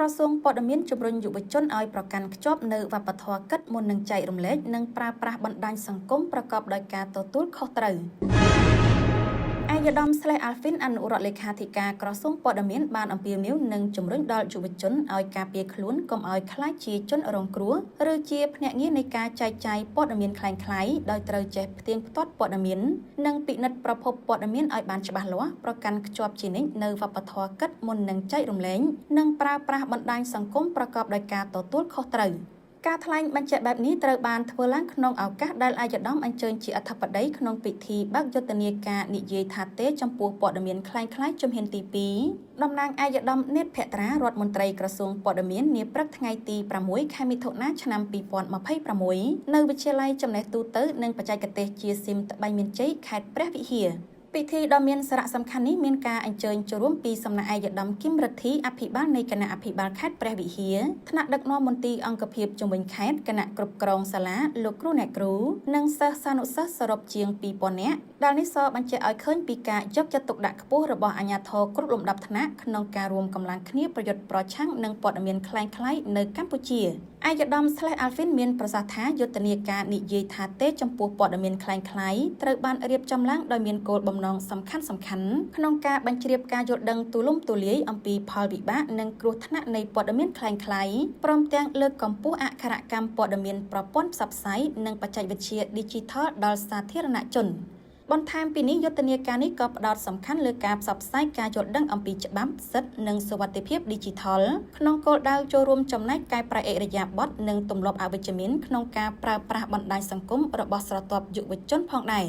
ក្រសួងព័ត៌មានជំរុញយុវជនឲ្យប្រកាន់ខ្ជាប់នៅវប្បធម៌គិតមុននឹងចែករំលែកនិងប្រើប្រាស់បណ្ដាញសង្គមប្រកបដោយការទទួលខុសត្រូវអាយដាមស្លេះអាល់ហ្វីនអនុរដ្ឋលេខាធិការក្រសួងព័ត៌មានបានអំពាវនាវនិងជំរុញដល់យុវជនឲ្យការពារខ្លួនកុំឲ្យខ្លាចជាជនរងគ្រោះឬជាភ្នាក់ងារនៃការចែកចាយព័ត៌មានคล้ายៗដោយត្រូវចេះផ្ទៀងផ្ទាត់ព័ត៌មាននិងពិនិត្យប្រភពព័ត៌មានឲ្យបានច្បាស់លាស់ប្រកាន់ខ្ជាប់ជានិច្ចនៅវប្បធម៌គិតមុននឹងចែករំលែកនិងប្រើប្រាស់បណ្ដាញសង្គមប្រកបដោយការទទួលខុសត្រូវការថ្លែងបញ្ជាក់បែបនេះត្រូវបានធ្វើឡើងក្នុងឱកាសដែលអាយដាមអញ្ជើញជាអធិបតីក្នុងពិធីបើកយុទ្ធនាការនិយាយថាទេចំពោះព័ត៌មានคล้ายៗជំហានទី2តំណាងអាយដាមនេតភត្រារដ្ឋមន្ត្រីក្រសួងព័ត៌មាននាព្រឹកថ្ងៃទី6ខែមិថុនាឆ្នាំ2026នៅវិទ្យាល័យចំណេះទូទៅនិងបច្ចេកទេសជាស៊ីមត្បៃមានជ័យខេត្តព្រះវិហារពិធីដ៏មានសារៈសំខាន់នេះមានការអញ្ជើញចូលរួមពីសំណាក់អាយដាមគឹមរិទ្ធីអភិបាលនៃគណៈអភិបាលខេត្តព្រះវិហារថ្នាក់ដឹកនាំមន្ទីរអង្គភាពជំនាញខេត្តគណៈគ្រប់គ្រងសាលាលោកគ្រូអ្នកគ្រូនិងសិស្សសានុសិស្សសរុបជាង2000នាក់ដែលនេះសបញ្ជាក់ឲ្យឃើញពីការយកចិត្តទុកដាក់ខ្ពស់របស់អាជ្ញាធរគ្រប់លំដាប់ថ្នាក់ក្នុងការរួមកម្លាំងគ្នាប្រយុទ្ធប្រឆាំងនឹងព័ត៌មានคล้ายៗនៅកម្ពុជាអាយដាមស្លេះអាល់ហ្វីនមានប្រសាសន៍ថាយុទ្ធនាការនិយាយថាទេចំពោះព័ត៌មានคล้ายៗត្រូវបានរៀបចំឡើងដោយមានគោលបំណងសំខាន់ក្នុងការបញ្ជ្រាបការយល់ដឹងទូលំទូលាយអំពីផលវិបាកនិងគ្រោះថ្នាក់នៃព័ត៌មានคล้ายៗព្រមទាំងលើកកម្ពស់អក្ខរកម្មព័ត៌មានប្រព័ន្ធផ្សព្វផ្សាយនិងបច្ចេកវិទ្យា Digital ដល់សាធារណជនបន្ថែមពីនេះយុទ្ធនាការនេះក៏ផ្ដោតសំខាន់លើការផ្សព្វផ្សាយការយល់ដឹងអំពីច្បាប់សិទ្ធិនិងសុវត្ថិភាព Digital ក្នុងគោលដៅចូលរួមចំណែកកែប្រែឥរិយាបថនិងទម្លាប់អវិជ្ជមានក្នុងការប្រើប្រាស់បណ្ដាញសង្គមរបស់ស្រទាប់យុវជនផងដែរ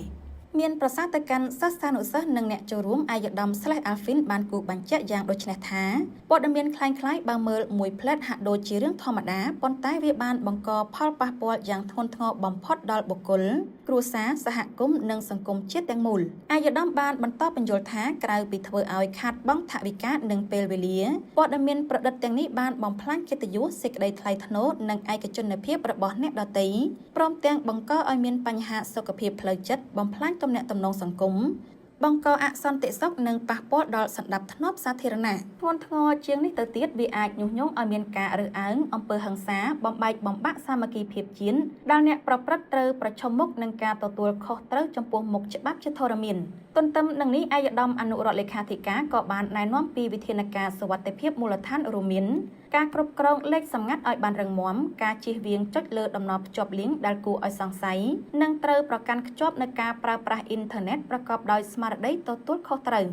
មានប្រសាសន៍ទៅកាន់សិស្សានុសិស្សនិងអ្នកចូលរួមអាយដាមស្លេះអាល់ហ្វីនបានគូបញ្ជាក់យ៉ាងដូចនេះថាព័ត៌មានคล้ายៗបើមើលមួយផ្លែតហាក់ដូចជារឿងធម្មតាប៉ុន្តែវាបានបង្កផលប៉ះពាល់យ៉ាងធ្ងន់ធ្ងរបំផុតដល់បុគ្គលគ្រួសារសហគមន៍និងសង្គមជាតិទាំងមូលអាយដាមបានបន្តបញ្យល់ថាក្រៅពីធ្វើឲ្យខាតបង់ថវិកានិងពេលវេលាព័ត៌មានប្រឌិតទាំងនេះបានបំផ្លាញកិត្តិយសសេចក្តីថ្លៃថ្នូរនិងឯកជនភាពរបស់អ្នកដទៃព្រមទាំងបង្កឲ្យមានបញ្ហាសុខភាពផ្លូវចិត្តបំផ្លាញទំនាក់ទំនងសង្គមបង្កអសន្តិសុខនិងប៉ះពាល់ដល់សណ្ដាប់ធ្នាប់សាធារណៈធ្ងន់ធ្ងរជាងនេះទៅទៀតវាអាចញុះញង់ឲ្យមានការរើសអើងអំពើហិង្សាបំបែកបំបាក់សាមគ្គីភាពជាតិដែលអ្នកប្រព្រឹត្តត្រូវប្រឈមមុខនឹងការទទួលខុសត្រូវចំពោះមុខច្បាប់ជាធរមានទន្ទឹមនឹងនេះអាយដាមអនុរដ្ឋលេខាធិការក៏បានណែនាំពីវិធានការសុវត្ថិភាពមូលដ្ឋានរួមមានការគ្រប់គ្រងលេខសម្ងាត់ឲ្យបានរឹងមាំការជៀសវាងចុចលើតំណភ្ជាប់លីងដែលគួរឲ្យសង្ស័យនិងត្រូវប្រកាន់ខ្ជាប់នូវការប្រើប្រាស់អ៊ីនធឺណិតប្រកបដោយស្មារតីទទួលខុសត្រូវ